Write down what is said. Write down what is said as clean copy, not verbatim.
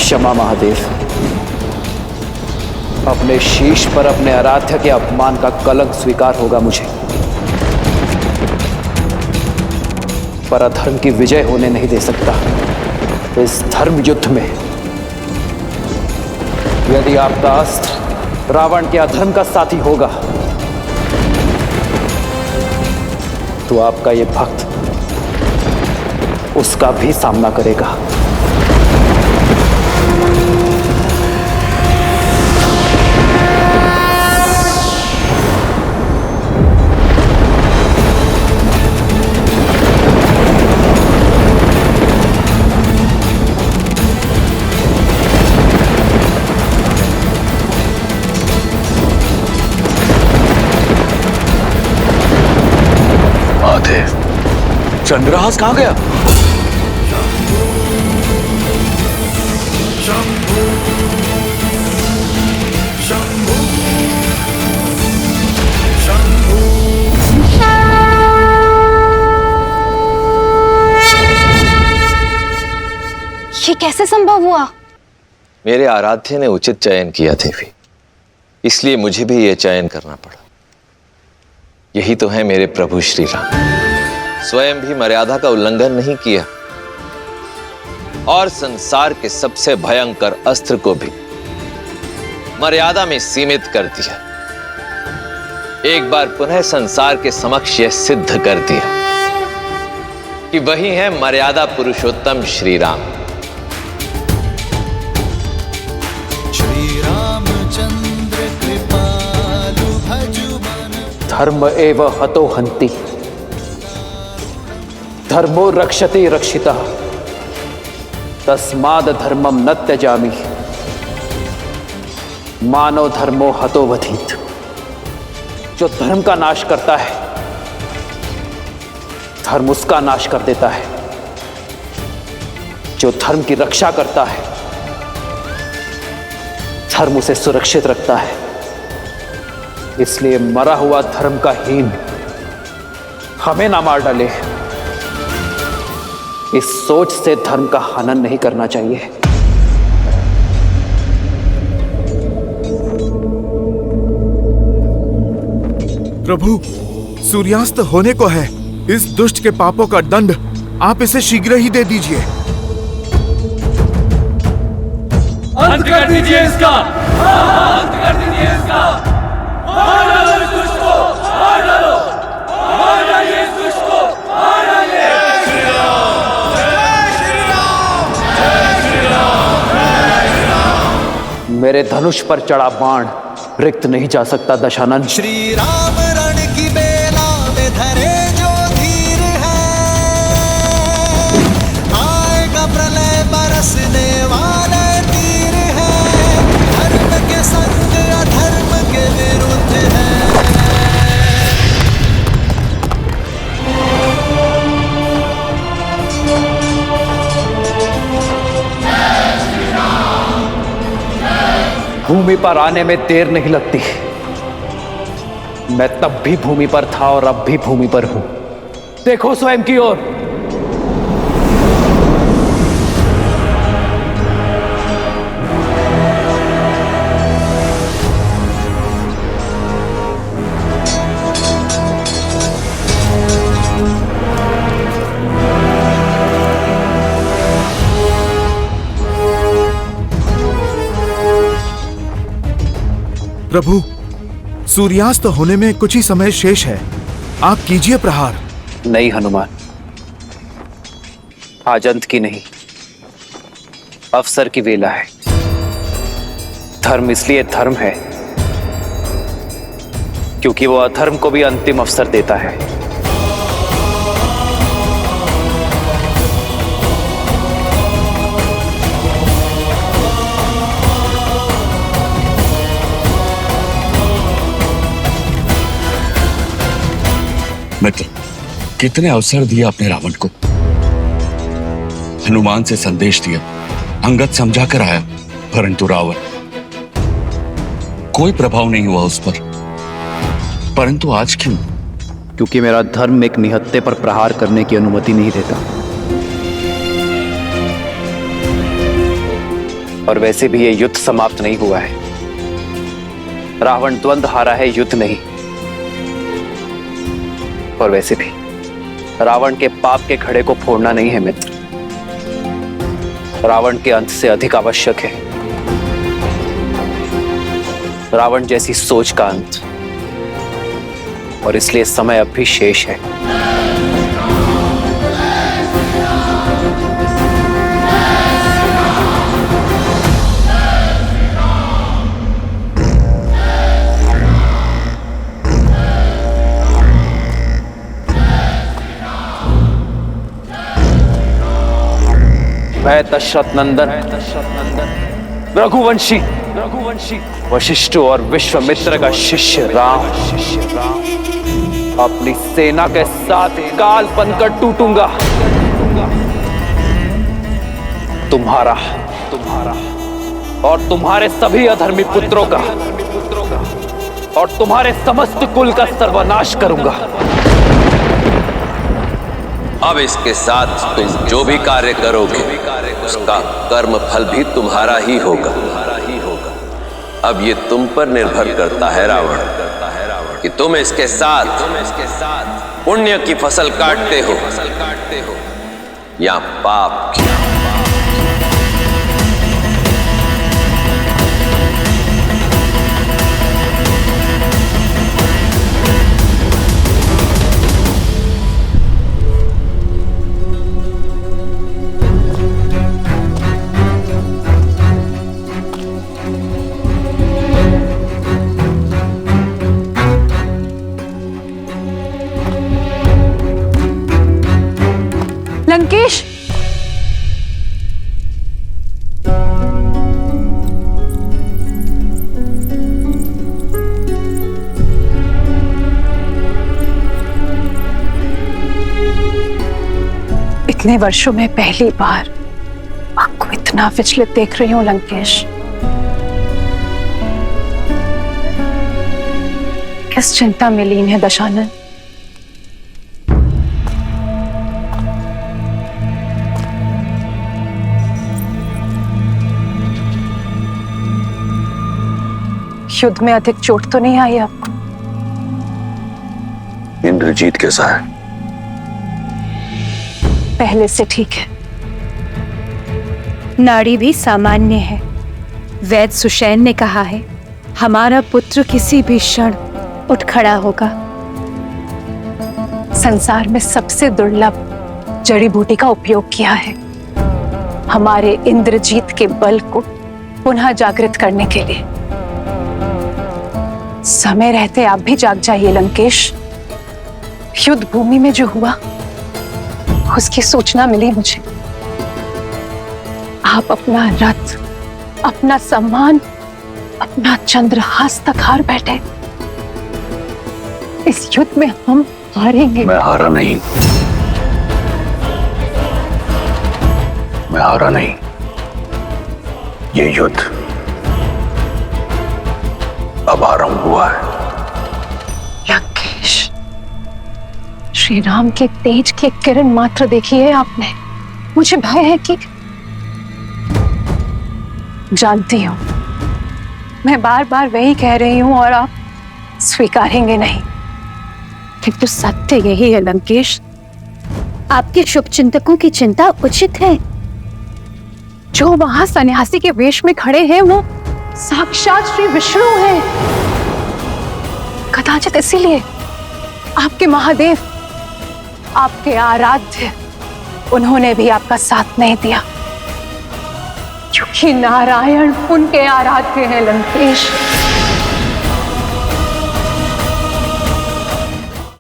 क्षमा महादेव, अपने शीश पर अपने आराध्य के अपमान का कलंक स्वीकार होगा मुझे, पर अधर्म की विजय होने नहीं दे सकता। इस धर्म युद्ध में यदि आपका अस्त्र रावण के अधर्म का साथी होगा तो आपका ये भक्त उसका भी सामना करेगा। चंद्रहास कहां गया? ये कैसे संभव हुआ? मेरे आराध्य ने उचित चयन किया देवी, इसलिए मुझे भी यह चयन करना पड़ा। यही तो है मेरे प्रभु श्री राम, स्वयं भी मर्यादा का उल्लंघन नहीं किया और संसार के सबसे भयंकर अस्त्र को भी मर्यादा में सीमित कर दिया। एक बार पुनः संसार के समक्ष यह सिद्ध कर दिया कि वही है मर्यादा पुरुषोत्तम श्री राम। श्री रामचंद्र कृपालु भजुमन धर्म एव हतो हन्ति, धर्मो रक्षते रक्षिता, तस्माद धर्मम न त्यजामि, मानव धर्मो हतो वधीत। जो धर्म का नाश करता है धर्म उसका नाश कर देता है, जो धर्म की रक्षा करता है धर्म उसे सुरक्षित रखता है। इसलिए मरा हुआ धर्म का हीन हमें ना मार डाले, इस सोच से धर्म का हनन नहीं करना चाहिए। प्रभु, सूर्यास्त होने को है। इस दुष्ट के पापों का दंड आप इसे शीघ्र ही दे दीजिए। अंत कर दीजिए इसका, अंत कर दीजिए इसका। मार डालो इस दुष्ट को, मार डालो, मार डालिए इस दुष्ट को, मार डालिए। मेरे धनुष पर चढ़ा बाण रिक्त नहीं जा सकता दशानन। श्री राम रण की बेला में धरे जो धीर है, आएगा प्रलय बरसने वाले तीर है, धर्म के संग अधर्म के विरुद्ध है। भूमि पर आने में देर नहीं लगती। मैं तब भी भूमि पर था और अब भी भूमि पर हूं। देखो स्वयं की ओर। प्रभु, सूर्यास्त होने में कुछ ही समय शेष है। आप कीजिए प्रहार। नहीं हनुमान, आज अंत की नहीं, अवसर की वेला है। धर्म इसलिए धर्म है क्योंकि वो अधर्म को भी अंतिम अवसर देता है। मित्र, कितने अवसर दिए अपने रावण को। हनुमान से संदेश दिया, अंगद समझा कर आया, परंतु रावण, कोई प्रभाव नहीं हुआ उस पर। परंतु आज क्यों? क्योंकि मेरा धर्म एक निहत्थे पर प्रहार करने की अनुमति नहीं देता। और वैसे भी ये युद्ध समाप्त नहीं हुआ है। रावण द्वंद्व हारा है, युद्ध नहीं। और वैसे भी रावण के पाप के घड़े को फोड़ना नहीं है मित्र, रावण के अंत से अधिक आवश्यक है रावण जैसी सोच का अंत। और इसलिए समय अब भी शेष है। मैं दशरथ नंदन रघुवंशी वशिष्ठ और विश्वामित्र का शिष्य राम अपनी सेना के साथ काल बनकर टूटूंगा। तुम्हारा और तुम्हारे सभी अधर्मी पुत्रों का और तुम्हारे समस्त कुल का सर्वनाश करूंगा। अब इसके साथ तुम जो भी कार्य करोगे उसका कर्म फल भी तुम्हारा ही होगा। अब ये तुम पर निर्भर करता है रावण कि तुम इसके साथ पुण्य की फसल काटते हो या पाप की। लंकेश, इतने वर्षों में पहली बार आपको इतना विचलित देख रही हूं लंकेश। किस चिंता में लीन है दशानन? युद्ध में अधिक चोट तो नहीं आई आपको? इंद्रजीत कैसा है? पहले से ठीक है। नाड़ी भी सामान्य है। वैद्य सुषैन ने कहा है हमारा पुत्र किसी भी क्षण उठ खड़ा होगा। संसार में सबसे दुर्लभ जड़ी बूटी का उपयोग किया है हमारे इंद्रजीत के बल को पुनः जागृत करने के लिए। समय रहते आप भी जाग जाइए लंकेश। युद्ध भूमि में जो हुआ उसकी सूचना मिली मुझे। आप अपना रथ, अपना सम्मान, अपना चंद्रहास तक हार बैठे। इस युद्ध में हम हारेंगे। मैं हारा नहीं, मैं हारा नहीं। ये युद्ध अब आरंभ हुआ है। लंकेश, श्री राम के तेज की किरण मात्र देखी है आपने। मुझे भय है कि जानती हूं मैं बार बार वही कह रही हूं और आप स्वीकारेंगे नहीं। किंतु सत्य यही है लंकेश, आपके शुभ चिंतकों की चिंता उचित है। जो वहां सन्यासी के वेश में खड़े हैं वो साक्षात श्री विष्णु हैं। कदाचित इसीलिए आपके महादेव, आपके आराध्य, उन्होंने भी आपका साथ नहीं दिया, क्योंकि नारायण उनके आराध्य हैं लंकेश।